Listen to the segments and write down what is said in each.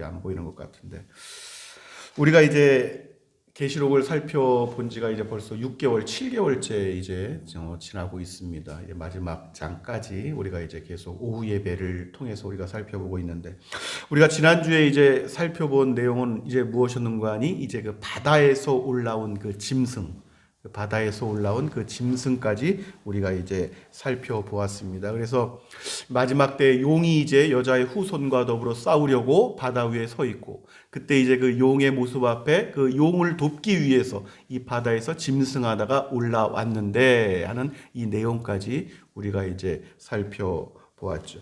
얼굴이 안 보이는 것 같은데, 우리가 이제 계시록을 살펴본 지가 이제 벌써 6개월, 7개월째 이제 지나고 있습니다. 이제 마지막 장까지 우리가 이제 계속 오후 예배를 통해서 우리가 살펴보고 있는데, 우리가 지난주에 이제 살펴본 내용은 이제 무엇이었는가 하니, 이제 그 바다에서 올라온 그 짐승, 그 바다에서 올라온 그 짐승까지 우리가 이제 살펴보았습니다. 그래서 마지막 때 용이 이제 여자의 후손과 더불어 싸우려고 바다 위에 서 있고, 그때 이제 그 용의 모습 앞에 그 용을 돕기 위해서 이 바다에서 짐승하다가 올라왔는데 하는 이 내용까지 우리가 이제 살펴보았죠.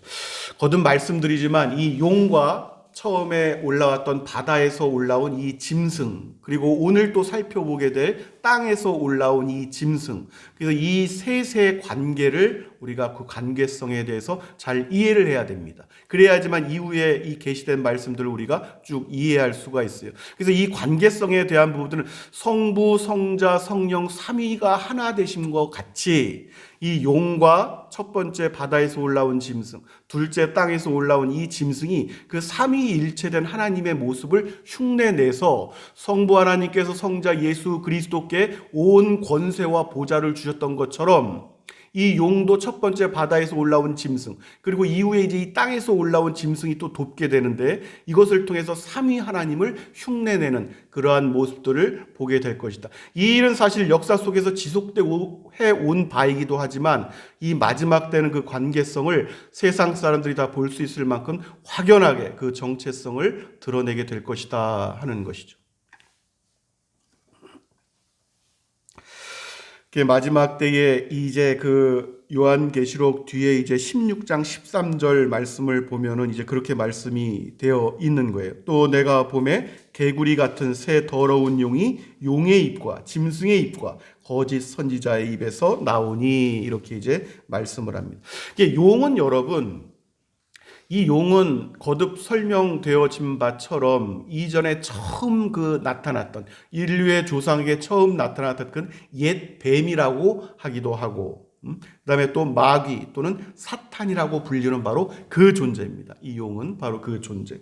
거듭 말씀드리지만 이 용과 처음에 올라왔던 바다에서 올라온 이 짐승, 그리고 오늘 또 살펴보게 될 땅에서 올라온 이 짐승, 그래서 이 셋의 관계를 우리가 그 관계성에 대해서 잘 이해를 해야 됩니다. 그래야지만 이후에 이 계시된 말씀들을 우리가 쭉 이해할 수가 있어요. 그래서 이 관계성에 대한 부분들은 성부, 성자, 성령 삼위가 하나 되신 것 같이 이 용과 첫 번째 바다에서 올라온 짐승, 둘째 땅에서 올라온 이 짐승이 그 삼위일체된 하나님의 모습을 흉내내서 성부 하나님께서 성자 예수 그리스도께 온 권세와 보좌를 주셨던 것처럼 이 용도 첫 번째 바다에서 올라온 짐승, 그리고 이후에 이제 이 땅에서 올라온 짐승이 또 돕게 되는데, 이것을 통해서 삼위 하나님을 흉내내는 그러한 모습들을 보게 될 것이다. 이 일은 사실 역사 속에서 지속되고 해온 바이기도 하지만, 이 마지막 때는 그 관계성을 세상 사람들이 다 볼 수 있을 만큼 확연하게 그 정체성을 드러내게 될 것이다 하는 것이죠. 마지막 때에 이제 그 요한계시록 뒤에 이제 16장 13절 말씀을 보면은 이제 그렇게 말씀이 되어 있는 거예요. 또 내가 보매 개구리 같은 새 더러운 용이 용의 입과 짐승의 입과 거짓 선지자의 입에서 나오니, 이렇게 이제 말씀을 합니다. 용은 여러분, 이 용은 거듭 설명되어진 바처럼 이전에 처음 그 나타났던, 인류의 조상에게 처음 나타났던 그 옛 뱀이라고 하기도 하고, 그다음에 또 마귀 또는 사탄이라고 불리는 바로 그 존재입니다. 이 용은 바로 그 존재.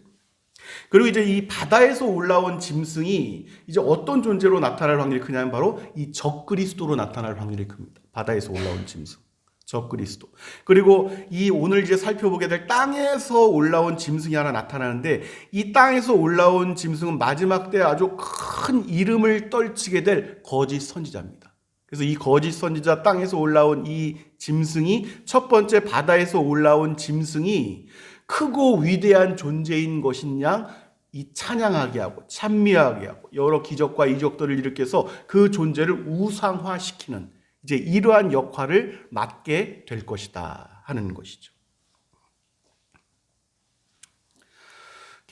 그리고 이제 이 바다에서 올라온 짐승이 이제 어떤 존재로 나타날 확률이 크냐면 바로 이 적그리스도로 나타날 확률이 큽니다. 바다에서 올라온 짐승, 적그리스도. 그리고 이 오늘 이제 살펴보게 될 땅에서 올라온 짐승이 하나 나타나는데, 이 땅에서 올라온 짐승은 마지막 때 아주 큰 이름을 떨치게 될 거짓 선지자입니다. 그래서 이 거짓 선지자, 땅에서 올라온 이 짐승이, 첫 번째 바다에서 올라온 짐승이 크고 위대한 존재인 것인 양 이 찬양하게 하고 찬미하게 하고 여러 기적과 이적들을 일으켜서 그 존재를 우상화시키는 이제 이러한 역할을 맡게 될 것이다 하는 것이죠.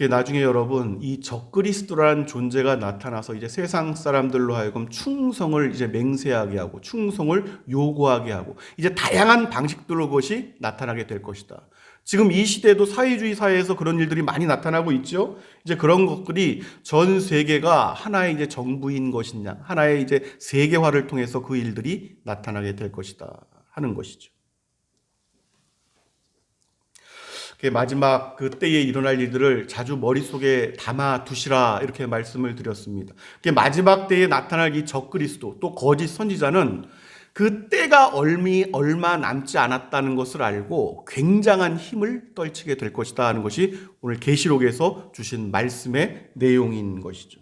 나중에 여러분, 이 적그리스도라는 존재가 나타나서 이제 세상 사람들로 하여금 충성을 이제 맹세하게 하고 충성을 요구하게 하고 이제 다양한 방식들로 그것이 나타나게 될 것이다. 지금 이 시대도 사회주의 사회에서 그런 일들이 많이 나타나고 있죠. 이제 그런 것들이 전 세계가 하나의 이제 정부인 것이냐, 하나의 이제 세계화를 통해서 그 일들이 나타나게 될 것이다 하는 것이죠. 마지막 그 때에 일어날 일들을 자주 머릿속에 담아 두시라, 이렇게 말씀을 드렸습니다. 마지막 때에 나타날 이 적그리스도 또 거짓 선지자는 그 때가 얼마 남지 않았다는 것을 알고 굉장한 힘을 떨치게 될 것이다 하는 것이 오늘 계시록에서 주신 말씀의 내용인 것이죠.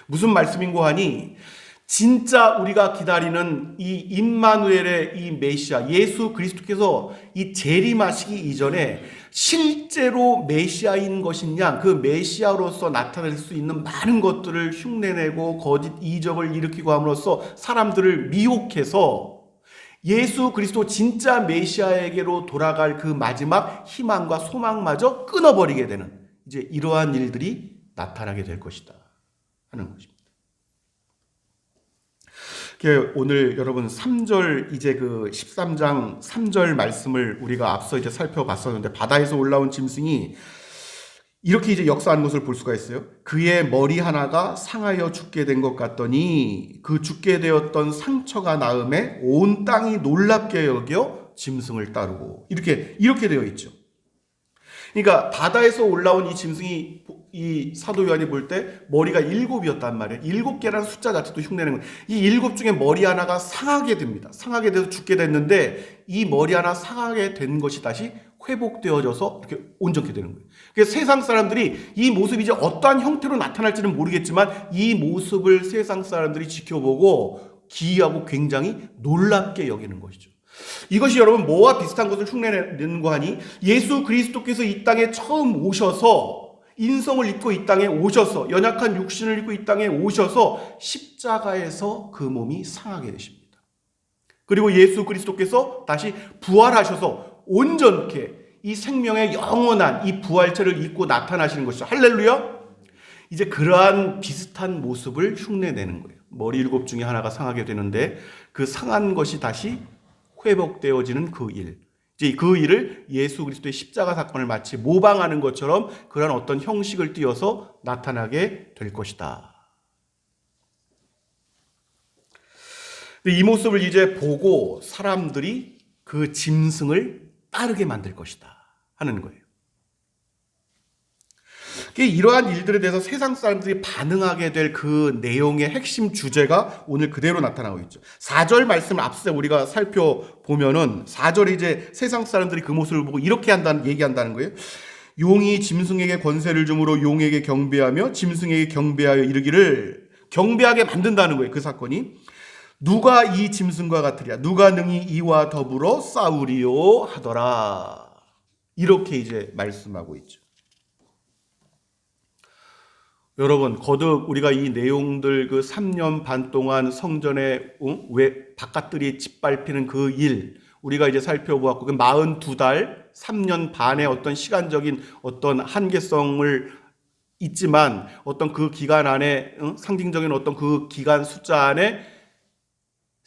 무슨 말씀인고 하니, 진짜 우리가 기다리는 이 임마누엘의 이 메시아 예수 그리스도께서 이 재림하시기 이전에 실제로 메시아인 것인 양, 그 메시아로서 나타낼 수 있는 많은 것들을 흉내내고 거짓 이적을 일으키고 함으로써 사람들을 미혹해서 예수 그리스도 진짜 메시아에게로 돌아갈 그 마지막 희망과 소망마저 끊어버리게 되는 이제 이러한 일들이 나타나게 될 것이다 하는 것입니다. 오늘 여러분 3절 이제 그 13장 3절 말씀을 우리가 앞서 이제 살펴봤었는데, 바다에서 올라온 짐승이 이렇게 이제 역사하는 것을 볼 수가 있어요. 그의 머리 하나가 상하여 죽게 된 것 같더니 그 죽게 되었던 상처가 나음에 온 땅이 놀랍게 여겨 짐승을 따르고, 이렇게 되어 있죠. 그러니까 바다에서 올라온 이 짐승이 이 사도 요한이 볼 때 머리가 7이었단 말이에요. 7개라는 숫자 자체도 흉내내는 거예요. 이 7 중에 머리 하나가 상하게 됩니다. 상하게 돼서 죽게 됐는데 이 머리 하나 상하게 된 것이 다시 회복되어져서 이렇게 온전케 되는 거예요. 그래서 세상 사람들이 이 모습이 이제 어떠한 형태로 나타날지는 모르겠지만 이 모습을 세상 사람들이 지켜보고 기이하고 굉장히 놀랍게 여기는 것이죠. 이것이 여러분 뭐와 비슷한 것을 흉내내는 거 하니 예수 그리스도께서 이 땅에 처음 오셔서 인성을 입고 이 땅에 오셔서 연약한 육신을 입고 이 땅에 오셔서 십자가에서 그 몸이 상하게 되십니다. 그리고 예수 그리스도께서 다시 부활하셔서 온전케 이 생명의 영원한 이 부활체를 입고 나타나시는 것이죠. 할렐루야. 이제 그러한 비슷한 모습을 흉내내는 거예요. 머리 7 중에 하나가 상하게 되는데 그 상한 것이 다시 회복되어지는 그 일. 이제 그 일을 예수 그리스도의 십자가 사건을 마치 모방하는 것처럼 그런 어떤 형식을 띄어서 나타나게 될 것이다. 이 모습을 이제 보고 사람들이 그 짐승을 따르게 만들 것이다 하는 거예요. 이러한 일들에 대해서 세상 사람들이 반응하게 될 그 내용의 핵심 주제가 오늘 그대로 나타나고 있죠. 4절 말씀을 앞서 우리가 살펴보면은 4절에 이제 세상 사람들이 그 모습을 보고 이렇게 얘기한다는 거예요. 용이 짐승에게 권세를 주므로 용에게 경배하며 짐승에게 경배하여 이르기를 경배하게 만든다는 거예요. 그 사건이. 누가 이 짐승과 같으랴? 누가 능히 이와 더불어 싸우리요 하더라. 이렇게 이제 말씀하고 있죠. 여러분, 거듭 우리가 이 내용들 그 3년 반 동안 성전에 왜 바깥들이 짓밟히는 그 일, 우리가 이제 살펴보았고, 그 42달, 3년 반의 어떤 시간적인 어떤 한계성을 있지만, 어떤 그 기간 안에, 상징적인 어떤 그 기간 숫자 안에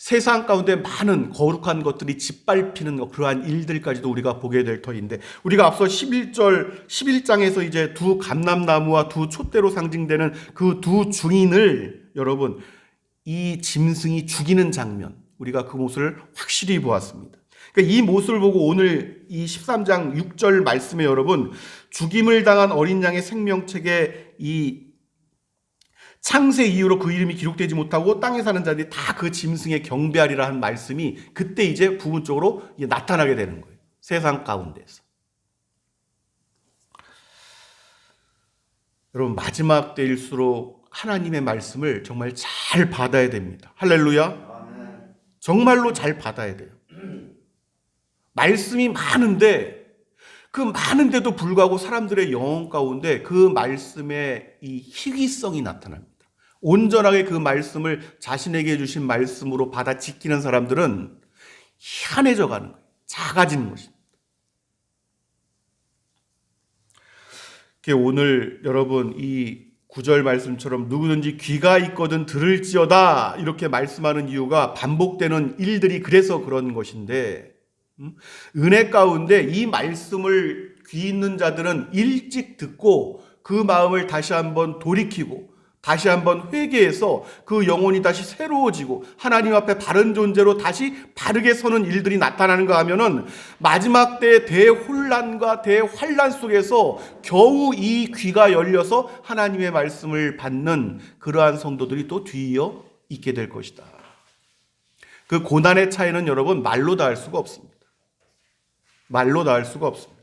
세상 가운데 많은 거룩한 것들이 짓밟히는 그러한 일들까지도 우리가 보게 될 터인데, 우리가 앞서 11장에서 이제 두 감람나무와 두 촛대로 상징되는 그 두 증인을 여러분, 이 짐승이 죽이는 장면, 우리가 그 모습을 확실히 보았습니다. 그러니까 이 모습을 보고 오늘 이 13장 6절 말씀에 여러분, 죽임을 당한 어린 양의 생명책에 이 창세 이후로 그 이름이 기록되지 못하고 땅에 사는 자들이 다 그 짐승에 경배하리라 한 말씀이 그때 이제 부분적으로 나타나게 되는 거예요. 세상 가운데서. 여러분, 마지막 때일수록 하나님의 말씀을 정말 잘 받아야 됩니다. 할렐루야. 정말로 잘 받아야 돼요. 말씀이 많은데 그 많은데도 불구하고 사람들의 영혼 가운데 그 말씀의 이 희귀성이 나타납니다. 온전하게 그 말씀을 자신에게 주신 말씀으로 받아 지키는 사람들은 희한해져 가는 거예요. 작아지는 것입니다. 오늘 여러분 이 9절 말씀처럼 누구든지 귀가 있거든 들을지어다 이렇게 말씀하는 이유가 반복되는 일들이 그래서 그런 것인데, 은혜 가운데 이 말씀을 귀 있는 자들은 일찍 듣고 그 마음을 다시 한번 돌이키고 다시 한번 회개해서 그 영혼이 다시 새로워지고 하나님 앞에 바른 존재로 다시 바르게 서는 일들이 나타나는가 하면은 마지막 때의 대혼란과 대환란 속에서 겨우 이 귀가 열려서 하나님의 말씀을 받는 그러한 성도들이 또 뒤이어 있게 될 것이다. 그 고난의 차이는 여러분 말로 다 할 수가 없습니다. 말로 다 할 수가 없습니다.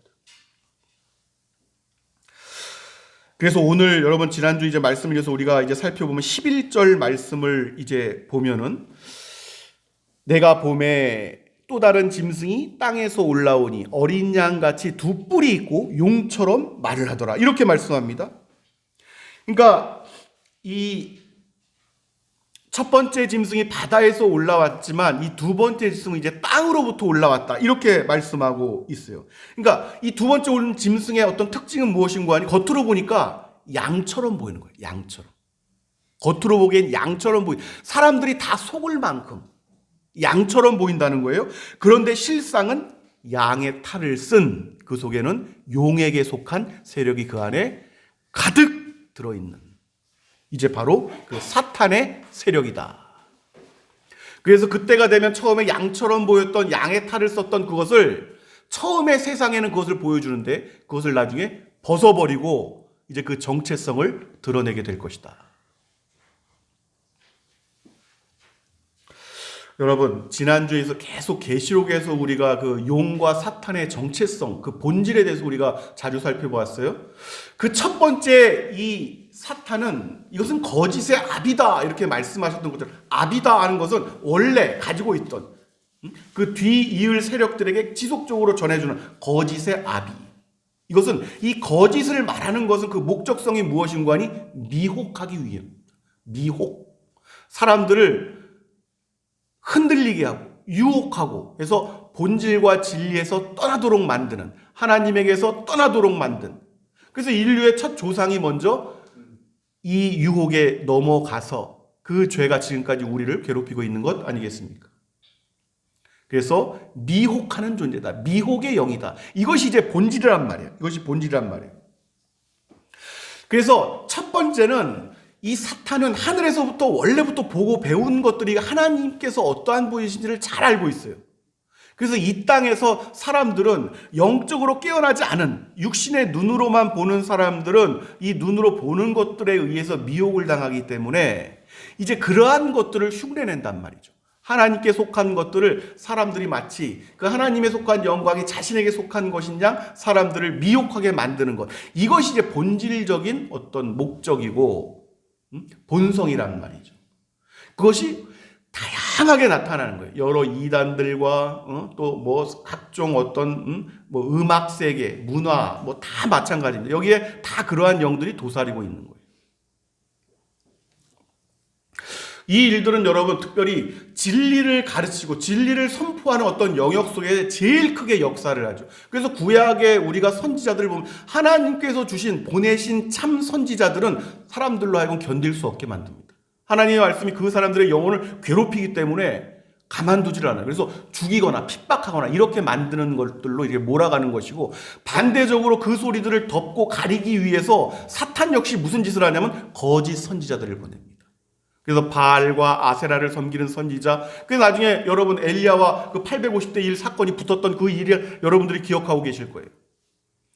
그래서 오늘 여러분 지난주 이제 말씀을 위해서 우리가 이제 살펴보면 11절 말씀을 이제 보면은 내가 봄에 또 다른 짐승이 땅에서 올라오니 어린 양같이 두 뿔이 있고 용처럼 말을 하더라. 이렇게 말씀합니다. 그러니까 이 첫 번째 짐승이 바다에서 올라왔지만 이 두 번째 짐승은 이제 땅으로부터 올라왔다. 이렇게 말씀하고 있어요. 그러니까 이 두 번째 온 짐승의 어떤 특징은 무엇인가 하니 겉으로 보니까 양처럼 보이는 거예요. 양처럼. 겉으로 보기엔 양처럼 사람들이 다 속을 만큼 양처럼 보인다는 거예요. 그런데 실상은 양의 탈을 쓴 그 속에는 용에게 속한 세력이 그 안에 가득 들어있는, 이제 바로 그 사탄의 세력이다. 그래서 그때가 되면 처음에 양처럼 보였던 양의 탈을 썼던 그것을 처음에 세상에는 그것을 보여주는데 그것을 나중에 벗어버리고 이제 그 정체성을 드러내게 될 것이다. 여러분, 지난주에서 계속 계시록에서 우리가 그 용과 사탄의 정체성, 그 본질에 대해서 우리가 자주 살펴보았어요. 그 첫 번째 이 사탄은 이것은 거짓의 압이다 이렇게 말씀하셨던 것처럼, 압이다 하는 것은 원래 가지고 있던 그 뒤이을 세력들에게 지속적으로 전해주는 거짓의 압이, 이것은 이 거짓을 말하는 것은 그 목적성이 무엇인가 하니 미혹하기 위함입니다. 미혹. 사람들을 흔들리게 하고 유혹하고 해서 본질과 진리에서 떠나도록 만드는, 하나님에게서 떠나도록 만든. 그래서 인류의 첫 조상이 먼저 이 유혹에 넘어가서 그 죄가 지금까지 우리를 괴롭히고 있는 것 아니겠습니까? 그래서 미혹하는 존재다. 미혹의 영이다. 이것이 이제 본질이란 말이에요. 이것이 본질이란 말이에요. 그래서 첫 번째는 이 사탄은 하늘에서부터 원래부터 보고 배운 것들이 하나님께서 어떠한 분이신지를 잘 알고 있어요. 그래서 이 땅에서 사람들은 영적으로 깨어나지 않은 육신의 눈으로만 보는 사람들은 이 눈으로 보는 것들에 의해서 미혹을 당하기 때문에 이제 그러한 것들을 흉내낸단 말이죠. 하나님께 속한 것들을 사람들이 마치 그 하나님에 속한 영광이 자신에게 속한 것인 양 사람들을 미혹하게 만드는 것. 이것이 이제 본질적인 어떤 목적이고 본성이란 말이죠. 그것이 다양하게 나타나는 거예요. 여러 이단들과 또 뭐 각종 어떤 뭐 음악 세계, 문화 뭐 다 마찬가지입니다. 여기에 다 그러한 영들이 도사리고 있는 거예요. 이 일들은 여러분 특별히 진리를 가르치고 진리를 선포하는 어떤 영역 속에 제일 크게 역사를 하죠. 그래서 구약에 우리가 선지자들을 보면 하나님께서 주신 보내신 참 선지자들은 사람들로 하여금 견딜 수 없게 만듭니다. 하나님의 말씀이 그 사람들의 영혼을 괴롭히기 때문에 가만두질 않아요. 그래서 죽이거나 핍박하거나 이렇게 만드는 것들로 이렇게 몰아가는 것이고, 반대적으로 그 소리들을 덮고 가리기 위해서 사탄 역시 무슨 짓을 하냐면 거짓 선지자들을 보냅니다. 그래서 바알과 아세라를 섬기는 선지자. 그래서 나중에 여러분 엘리야와 그 850대 1 사건이 붙었던 그 일을 여러분들이 기억하고 계실 거예요.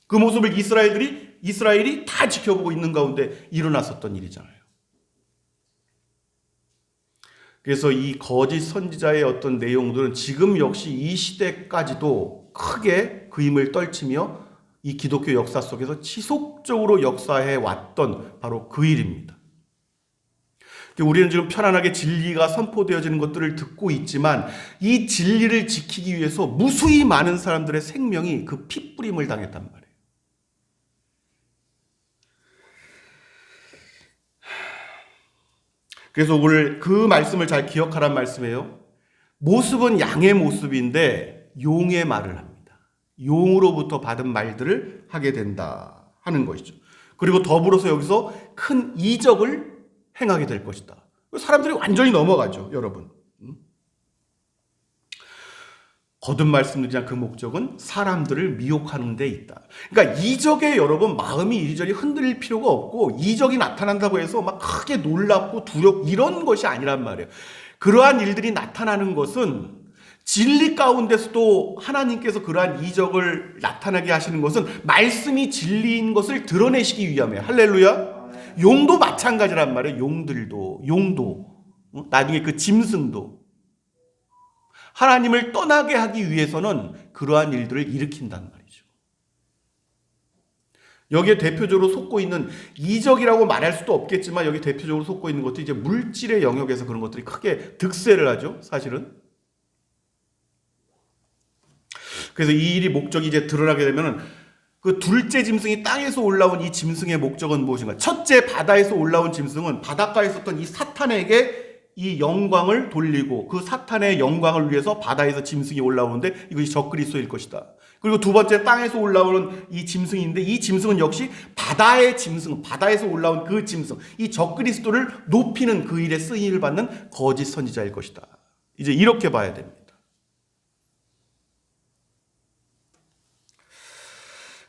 그 모습을 이스라엘이 다 지켜보고 있는 가운데 일어났었던 일이잖아요. 그래서 이 거짓 선지자의 어떤 내용들은 지금 역시 이 시대까지도 크게 그 힘을 떨치며 이 기독교 역사 속에서 지속적으로 역사해 왔던 바로 그 일입니다. 우리는 지금 편안하게 진리가 선포되어지는 것들을 듣고 있지만 이 진리를 지키기 위해서 무수히 많은 사람들의 생명이 그 핏부림을 당했단 말이에요. 그래서 오늘 그 말씀을 잘 기억하란 말씀이에요. 모습은 양의 모습인데 용의 말을 합니다. 용으로부터 받은 말들을 하게 된다 하는 것이죠. 그리고 더불어서 여기서 큰 이적을 행하게 될 것이다. 사람들이 완전히 넘어가죠, 여러분. 거듭 말씀드리지만 그 목적은 사람들을 미혹하는 데 있다. 그러니까 이적에 여러분 마음이 이리저리 흔들릴 필요가 없고, 이적이 나타난다고 해서 막 크게 놀랍고 두렵고 이런 것이 아니란 말이에요. 그러한 일들이 나타나는 것은 진리 가운데서도 하나님께서 그러한 이적을 나타나게 하시는 것은 말씀이 진리인 것을 드러내시기 위함이에요. 할렐루야. 용도 마찬가지란 말이에요. 용도 나중에 그 짐승도 하나님을 떠나게 하기 위해서는 그러한 일들을 일으킨단 말이죠. 여기에 대표적으로 속고 있는, 이적이라고 말할 수도 없겠지만 여기 대표적으로 속고 있는 것도 이제 물질의 영역에서 그런 것들이 크게 득세를 하죠, 사실은. 그래서 이 일이 목적이 이제 드러나게 되면은 그 둘째 짐승이 땅에서 올라온 이 짐승의 목적은 무엇인가? 첫째 바다에서 올라온 짐승은 바닷가에 있었던 이 사탄에게 이 영광을 돌리고 그 사탄의 영광을 위해서 바다에서 짐승이 올라오는데 이것이 적그리스도일 것이다. 그리고 두 번째 땅에서 올라오는 이 짐승인데 이 짐승은 역시 바다의 짐승, 바다에서 올라온 그 짐승, 이 적그리스도를 높이는 그 일에 쓰임을 받는 거짓 선지자일 것이다. 이제 이렇게 봐야 됩니다.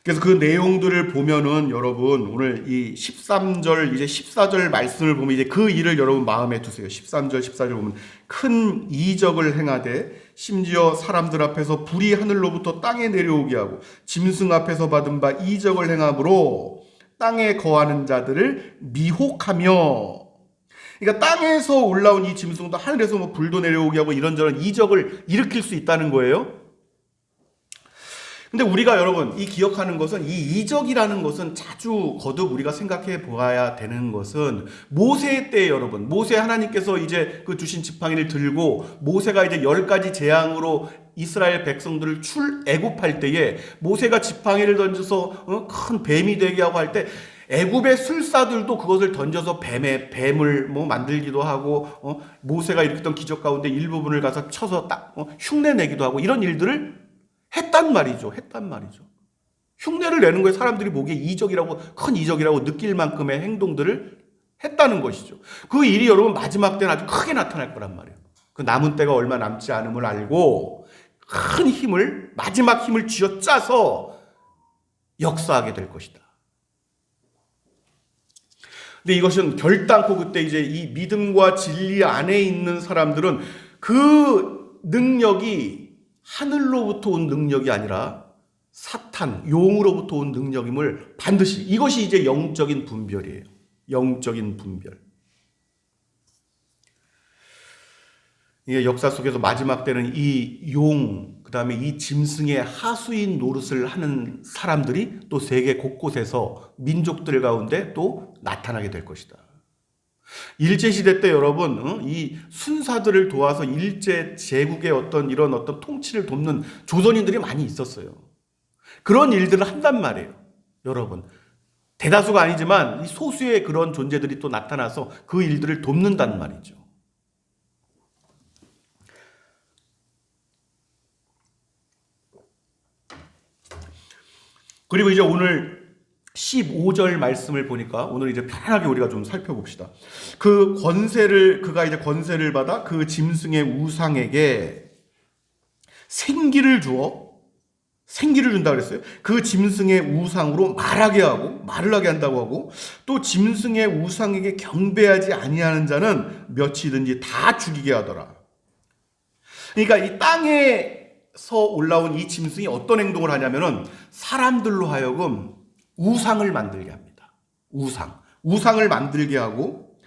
그래서 그 내용들을 보면은 여러분 오늘 이 13절 이제 14절 말씀을 보면 이제 그 일을 여러분 마음에 두세요. 13절 14절 보면 큰 이적을 행하되 심지어 사람들 앞에서 불이 하늘로부터 땅에 내려오게 하고 짐승 앞에서 받은 바 이적을 행함으로 땅에 거하는 자들을 미혹하며. 그러니까 땅에서 올라온 이 짐승도 하늘에서 뭐 불도 내려오게 하고 이런저런 이적을 일으킬 수 있다는 거예요. 근데 우리가 여러분 이 기억하는 것은, 이 이적이라는 것은 자주 거듭 우리가 생각해 보아야 되는 것은, 모세 때 여러분, 모세 하나님께서 이제 그 주신 지팡이를 들고 모세가 이제 10가지 재앙으로 이스라엘 백성들을 출애굽할 때에 모세가 지팡이를 던져서 큰 뱀이 되게 하고 할 때 애굽의 술사들도 그것을 던져서 뱀을 뭐 만들기도 하고, 모세가 일으켰던 기적 가운데 일부분을 가서 쳐서 딱 흉내 내기도 하고, 이런 일들을 했단 말이죠. 흉내를 내는 거에 사람들이 보기에 이적이라고, 큰 이적이라고 느낄 만큼의 행동들을 했다는 것이죠. 그 일이 여러분 마지막 때는 아주 크게 나타날 거란 말이에요. 그 남은 때가 얼마 남지 않음을 알고 큰 힘을, 마지막 힘을 쥐어짜서 역사하게 될 것이다. 근데 이것은 결단코 그때 이제 이 믿음과 진리 안에 있는 사람들은 그 능력이 하늘로부터 온 능력이 아니라 사탄, 용으로부터 온 능력임을 반드시, 이것이 이제 영적인 분별이에요. 영적인 분별. 이게 역사 속에서 마지막 때는 이 용, 그 다음에 이 짐승의 하수인 노릇을 하는 사람들이 또 세계 곳곳에서 민족들 가운데 또 나타나게 될 것이다. 일제시대 때 여러분, 이 순사들을 도와서 일제 제국의 이런 통치를 돕는 조선인들이 많이 있었어요. 그런 일들을 한단 말이에요. 여러분, 대다수가 아니지만 소수의 그런 존재들이 또 나타나서 그 일들을 돕는단 말이죠. 그리고 이제 오늘 15절 말씀을 보니까 오늘 이제 편하게 우리가 좀 살펴봅시다. 그가 이제 권세를 받아 그 짐승의 우상에게 생기를 준다 그랬어요. 그 짐승의 우상으로 말을 하게 한다고 하고, 또 짐승의 우상에게 경배하지 아니하는 자는 몇이든지 다 죽이게 하더라. 그러니까 이 땅에서 올라온 이 짐승이 어떤 행동을 하냐면은 사람들로 하여금 우상을 만들게 합니다. 우상을 만들게 하고,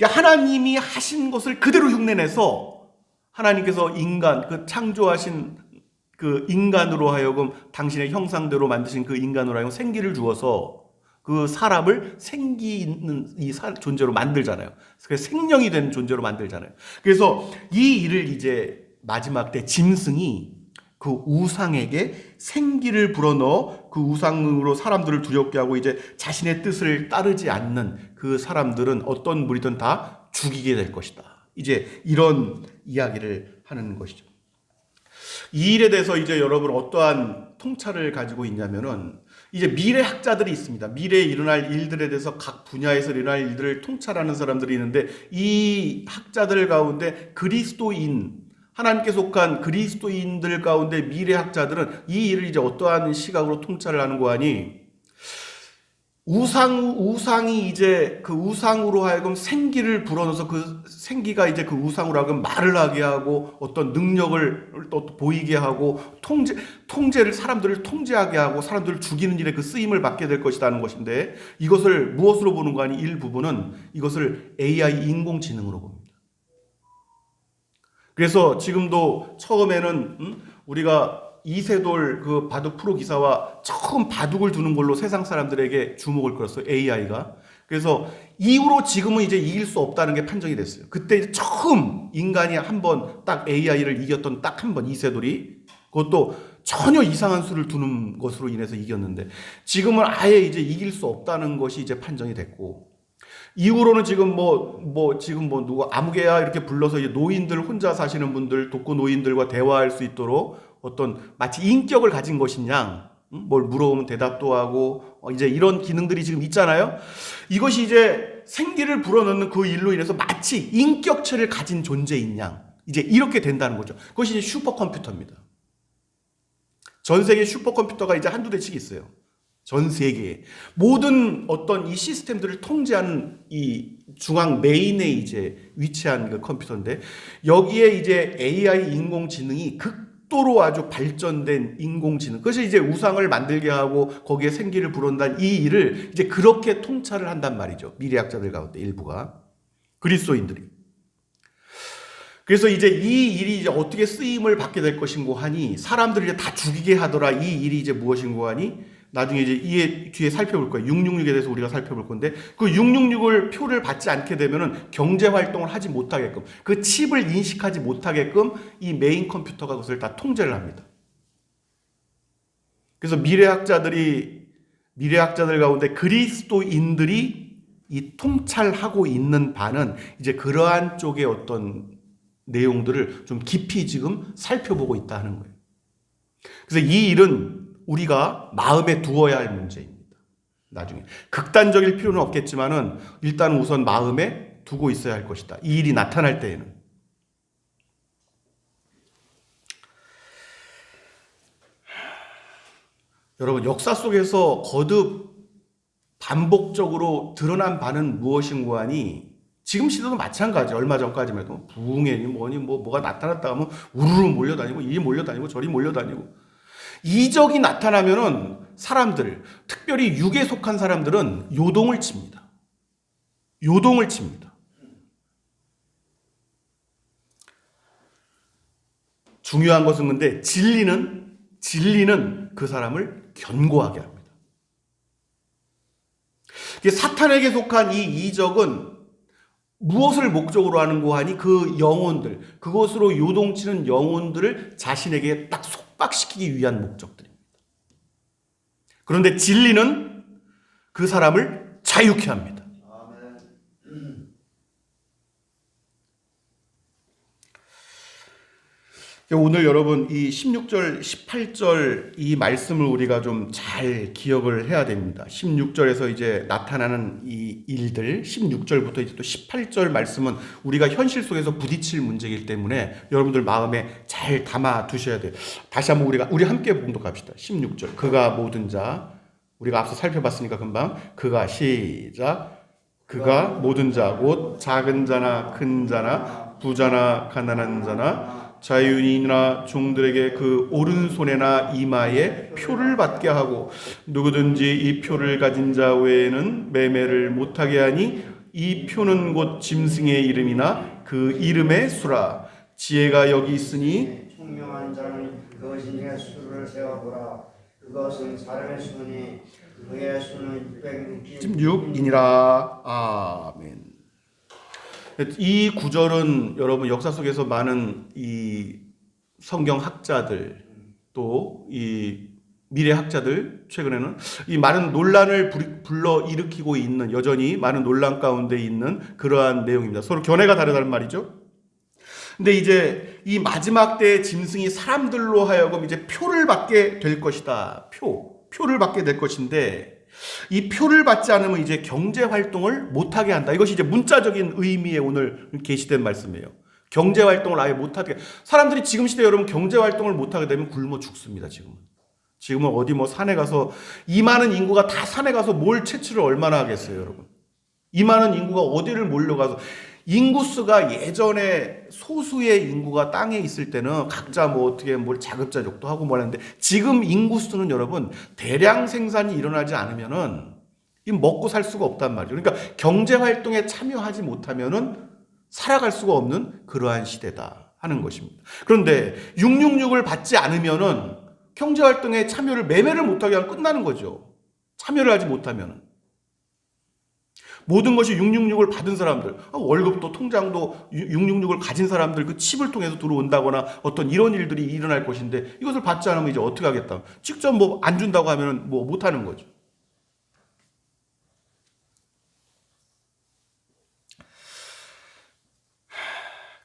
하나님이 하신 것을 그대로 흉내내서 하나님께서 그 창조하신 그 인간으로 하여금 당신의 형상대로 만드신 그 인간으로 하여금 생기를 주어서 그 사람을 생기 있는 존재로 만들잖아요. 그래서 생명이 된 존재로 만들잖아요. 그래서 이 일을 이제 마지막 때 짐승이 그 우상에게 생기를 불어넣어 그 우상으로 사람들을 두렵게 하고 이제 자신의 뜻을 따르지 않는 그 사람들은 어떤 무리든 다 죽이게 될 것이다. 이제 이런 이야기를 하는 것이죠. 이 일에 대해서 이제 여러분 어떠한 통찰을 가지고 있냐면은, 이제 미래학자들이 있습니다. 미래에 일어날 일들에 대해서 각 분야에서 일어날 일들을 통찰하는 사람들이 있는데, 이 학자들 가운데 하나님께 속한 그리스도인들 가운데 미래학자들은 이 일을 이제 어떠한 시각으로 통찰을 하는 거 아니, 우상이 이제 그 우상으로 하여금 생기를 불어넣어서 그 생기가 이제 그 우상으로 하여금 말을 하게 하고 어떤 능력을 또 보이게 하고 통제를, 사람들을 통제하게 하고 사람들을 죽이는 일에 그 쓰임을 받게 될 것이라는 것인데, 이것을 무엇으로 보는 거 아니, 일부분은 이것을 AI 인공지능으로 봅니다. 그래서 지금도 처음에는 우리가 이세돌 그 바둑 프로 기사와 처음 바둑을 두는 걸로 세상 사람들에게 주목을 끌었어요. AI가. 그래서 이후로 지금은 이제 이길 수 없다는 게 판정이 됐어요. 그때 처음 인간이 한번 딱 AI를 이겼던 딱 한 번, 이세돌이. 그것도 전혀 이상한 수를 두는 것으로 인해서 이겼는데, 지금은 아예 이제 이길 수 없다는 것이 이제 판정이 됐고, 이후로는 지금 누가 아무개야 이렇게 불러서 이제 노인들, 혼자 사시는 분들, 독거 노인들과 대화할 수 있도록 어떤 마치 인격을 가진 것인 양, 뭘 물어보면 대답도 하고 이제 이런 기능들이 지금 있잖아요. 이것이 이제 생기를 불어넣는 그 일로 인해서 마치 인격체를 가진 존재인 양, 이제 이렇게 된다는 거죠. 그것이 이제 슈퍼컴퓨터입니다. 전 세계 슈퍼컴퓨터가 이제 한두 대씩 있어요. 전 세계에 모든 어떤 이 시스템들을 통제하는 이 중앙 메인에 이제 위치한 그 컴퓨터인데, 여기에 이제 AI 인공지능이 극도로 아주 발전된 인공지능, 그것이 이제 우상을 만들게 하고 거기에 생기를 불어넣는 이 일을 이제 그렇게 통찰을 한단 말이죠. 미래학자들 가운데 일부가, 그리스도인들이. 그래서 이제 이 일이 이제 어떻게 쓰임을 받게 될 것인고 하니, 사람들을 이제 다 죽이게 하더라. 이 일이 이제 무엇인고 하니, 나중에 이제 이 뒤에 살펴볼 거예요. 666에 대해서 우리가 살펴볼 건데, 그 666을 표를 받지 않게 되면은 경제 활동을 하지 못하게끔, 그 칩을 인식하지 못하게끔 이 메인 컴퓨터가 그것을 다 통제를 합니다. 그래서 미래학자들 가운데 그리스도인들이 이 통찰하고 있는 바는 이제 그러한 쪽의 어떤 내용들을 좀 깊이 지금 살펴보고 있다 하는 거예요. 그래서 이 일은 우리가 마음에 두어야 할 문제입니다. 나중에 극단적일 필요는 없겠지만은 일단 우선 마음에 두고 있어야 할 것이다. 이 일이 나타날 때에는. 여러분, 역사 속에서 거듭 반복적으로 드러난 바는 무엇인고 하니, 지금 시대도 마찬가지. 얼마 전까지만 해도 부흥회니 뭐니 뭐가 나타났다 하면 우르르 몰려다니고, 이 몰려다니고 저리 몰려다니고, 이적이 나타나면은 사람들, 특별히 육에 속한 사람들은 요동을 칩니다. 요동을 칩니다. 중요한 것은 근데 진리는 그 사람을 견고하게 합니다. 사탄에게 속한 이 이적은 무엇을 목적으로 하는고 하니, 그 영혼들, 그것으로 요동치는 영혼들을 자신에게 딱 속박시키기 위한 목적들입니다. 그런데 진리는 그 사람을 자유케 합니다. 오늘 여러분 이 16절, 18절 이 말씀을 우리가 좀 잘 기억을 해야 됩니다. 16절에서 이제 나타나는 이 일들, 16절부터 이제 또 18절 말씀은 우리가 현실 속에서 부딪힐 문제이기 때문에 여러분들 마음에 잘 담아 두셔야 돼요. 다시 한번 우리 함께 봉독합시다. 16절. 그가 모든 자, 우리가 앞서 살펴봤으니까 금방, 그가 시작. 그가 모든 자, 곧 작은 자나 큰 자나 부자나 가난한 자나 자유인이나 종들에게 그 오른손에나 이마에 표를 받게 하고, 누구든지 이 표를 가진 자 외에는 매매를 못하게 하니, 이 표는 곧 짐승의 이름이나 그 이름의 수라. 지혜가 여기 있으니 총명한 자는 그것이 내 수를 세어보라. 그것은 사람의 수니 그의 수는 666이니라. 아멘. 이 구절은 여러분 역사 속에서 많은 이 성경 학자들, 또 이 미래 학자들, 최근에는 이 많은 논란을 불러 일으키고 있는, 여전히 많은 논란 가운데 있는 그러한 내용입니다. 서로 견해가 다르다는 말이죠. 근데 이제 이 마지막 때의 짐승이 사람들로 하여금 이제 표를 받게 될 것이다. 표를 받게 될 것인데, 이 표를 받지 않으면 이제 경제 활동을 못하게 한다. 이것이 이제 문자적인 의미의 오늘 계시된 말씀이에요. 경제 활동을 아예 못하게. 사람들이 지금 시대 여러분 경제 활동을 못하게 되면 굶어 죽습니다. 지금은 어디 뭐 산에 가서, 이 많은 인구가 다 산에 가서 뭘 채취를 얼마나 하겠어요, 여러분. 이 많은 인구가 어디를 몰려가서, 인구수가 예전에 소수의 인구가 땅에 있을 때는 각자 뭐 어떻게 뭘 자급자족도 하고 뭐 하는데, 지금 인구수는 여러분 대량 생산이 일어나지 않으면은 먹고 살 수가 없단 말이죠. 그러니까 경제 활동에 참여하지 못하면은 살아갈 수가 없는 그러한 시대다 하는 것입니다. 그런데 666을 받지 않으면은 경제 활동에 참여를, 매매를 못하게 하면 끝나는 거죠. 참여를 하지 못하면은. 모든 것이 666을 받은 사람들, 월급도 통장도 666을 가진 사람들, 그 칩을 통해서 들어온다거나 어떤 이런 일들이 일어날 것인데, 이것을 받지 않으면 이제 어떻게 하겠다. 직접 뭐 안 준다고 하면 뭐 못하는 거죠.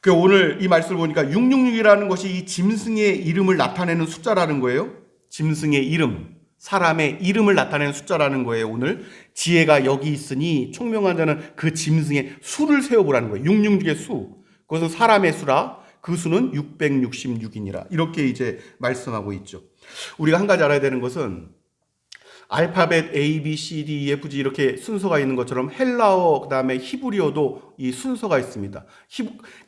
그 오늘 이 말씀을 보니까 666이라는 것이 이 짐승의 이름을 나타내는 숫자라는 거예요. 짐승의 이름. 사람의 이름을 나타내는 숫자라는 거예요. 오늘 지혜가 여기 있으니 총명한 자는 그 짐승의 수를 세어보라는 거예요. 666의 수, 그것은 사람의 수라. 그 수는 666이니라. 이렇게 이제 말씀하고 있죠. 우리가 한 가지 알아야 되는 것은, 알파벳 A, B, C, D, E, F, G 이렇게 순서가 있는 것처럼 헬라어 그다음에 히브리어도 이 순서가 있습니다.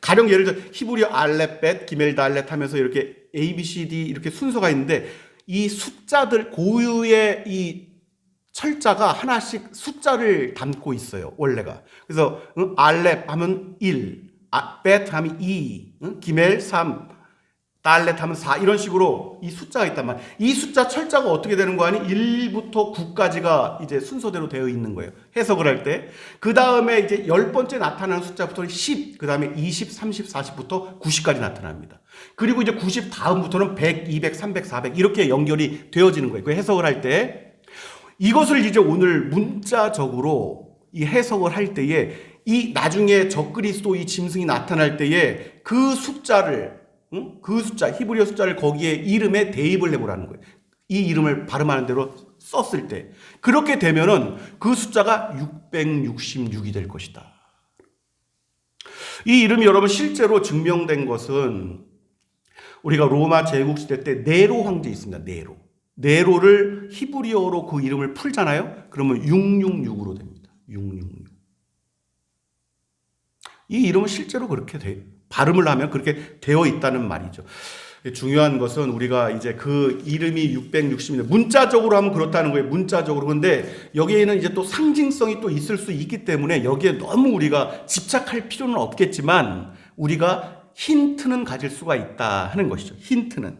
가령 예를 들어 히브리어 알렙벳, 기멜, 달렛 하면서 이렇게 A, B, C, D 이렇게 순서가 있는데 이 숫자들 고유의 이 철자가 하나씩 숫자를 담고 있어요. 원래가. 그래서 알렙 하면 1, 벳 하면 2, 기멜 3, 달렛 하면 4 이런 식으로 이 숫자가 있단 말이에요. 이 숫자 철자가 어떻게 되는 거 아니? 1부터 9까지가 이제 순서대로 되어 있는 거예요. 해석을 할 때. 그 다음에 이제 10번째 나타나는 숫자부터는 10, 그 다음에 20, 30, 40부터 90까지 나타납니다. 그리고 이제 90 다음부터는 100, 200, 300, 400 이렇게 연결이 되어지는 거예요. 그 해석을 할 때. 이것을 이제 오늘 문자적으로 이 해석을 할 때에 이 나중에 적그리스도 이 짐승이 나타날 때에 그 숫자를 그 숫자 히브리어 숫자를 거기에 이름에 대입을 해보라는 거예요. 이 이름을 발음하는 대로 썼을 때 그렇게 되면은 그 숫자가 666이 될 것이다. 이 이름이 여러분 실제로 증명된 것은 우리가 로마 제국 시대 때 네로 황제 있습니다. 네로를 히브리어로 그 이름을 풀잖아요. 그러면 666으로 됩니다. 666. 이 이름은 실제로 그렇게 발음을 하면 그렇게 되어 있다는 말이죠. 중요한 것은 우리가 이제 그 이름이 660인데 문자적으로 하면 그렇다는 거예요. 문자적으로. 근데 여기에는 이제 또 상징성이 또 있을 수 있기 때문에 여기에 너무 우리가 집착할 필요는 없겠지만 우리가 힌트는 가질 수가 있다 하는 것이죠. 힌트는.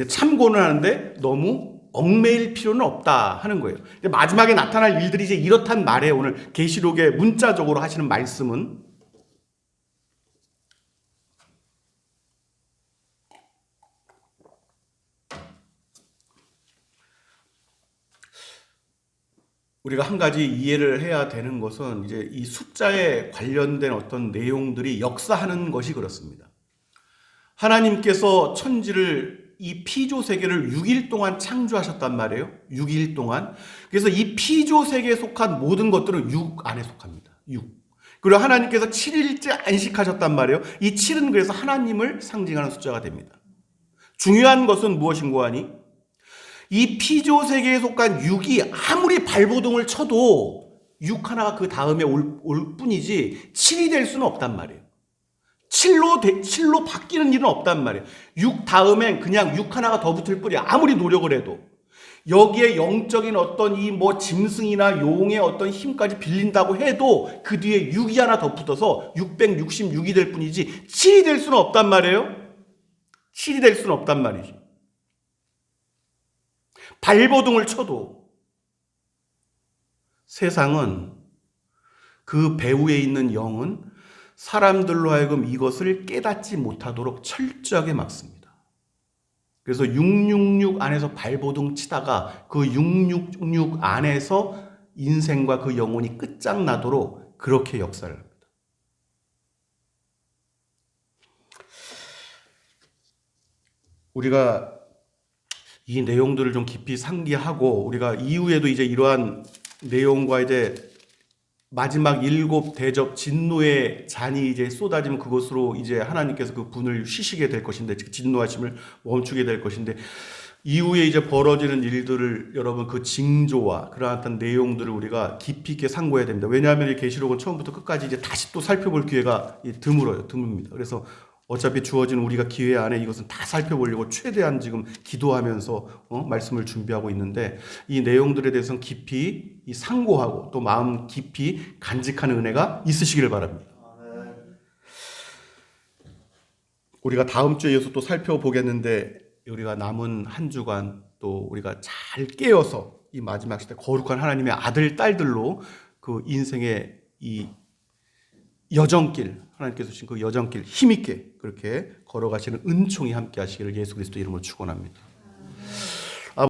참고는 하는데 너무 얽매일 필요는 없다 하는 거예요. 마지막에 나타날 일들이 이제 이렇단 말이에요. 오늘 계시록에 문자적으로 하시는 말씀은. 우리가 한 가지 이해를 해야 되는 것은 이제 이 숫자에 관련된 어떤 내용들이 역사하는 것이 그렇습니다. 하나님께서 천지를 이 피조 세계를 6일 동안 창조하셨단 말이에요. 6일 동안. 그래서 이 피조 세계에 속한 모든 것들은 6 안에 속합니다. 6. 그리고 하나님께서 7일째 안식하셨단 말이에요. 이 7은 그래서 하나님을 상징하는 숫자가 됩니다. 중요한 것은 무엇인고 하니? 이 피조 세계에 속한 6이 아무리 발버둥을 쳐도 6 하나가 그 다음에 올 뿐이지 7이 될 수는 없단 말이에요. 7로 바뀌는 일은 없단 말이에요. 6 다음엔 그냥 6 하나가 더 붙을 뿐이야. 아무리 노력을 해도. 여기에 영적인 어떤 이 뭐 짐승이나 용의 어떤 힘까지 빌린다고 해도 그 뒤에 6이 하나 더 붙어서 666이 될 뿐이지 7이 될 수는 없단 말이에요. 7이 될 수는 없단 말이지. 발버둥을 쳐도 세상은 그 배후에 있는 영은 사람들로 하여금 이것을 깨닫지 못하도록 철저하게 막습니다. 그래서 666 안에서 발버둥 치다가 그 666 안에서 인생과 그 영혼이 끝장나도록 그렇게 역사를 합니다. 우리가 이 내용들을 좀 깊이 상기하고 우리가 이후에도 이제 이러한 내용과 이제 마지막 7 대접 진노의 잔이 이제 쏟아지면 그것으로 이제 하나님께서 그 분을 쉬시게 될 것인데 진노하심을 멈추게 될 것인데 이후에 이제 벌어지는 일들을 여러분 그 징조와 그러한 내용들을 우리가 깊이 있게 상고해야 됩니다. 왜냐하면 이 계시록은 처음부터 끝까지 이제 다시 또 살펴볼 기회가 드뭅니다. 그래서 어차피 주어진 우리가 기회 안에 이것은 다 살펴보려고 최대한 지금 기도하면서 말씀을 준비하고 있는데 이 내용들에 대해서는 깊이 상고하고 또 마음 깊이 간직하는 은혜가 있으시기를 바랍니다. 우리가 다음 주에 이어서 또 살펴보겠는데 우리가 남은 한 주간 또 우리가 잘 깨어서 이 마지막 시대 거룩한 하나님의 아들, 딸들로 그 인생의 이 여정길, 하나님께서 주신 그 여정길 힘있게 그렇게 걸어가시는 은총이 함께 하시기를 예수 그리스도 이름으로 축원합니다.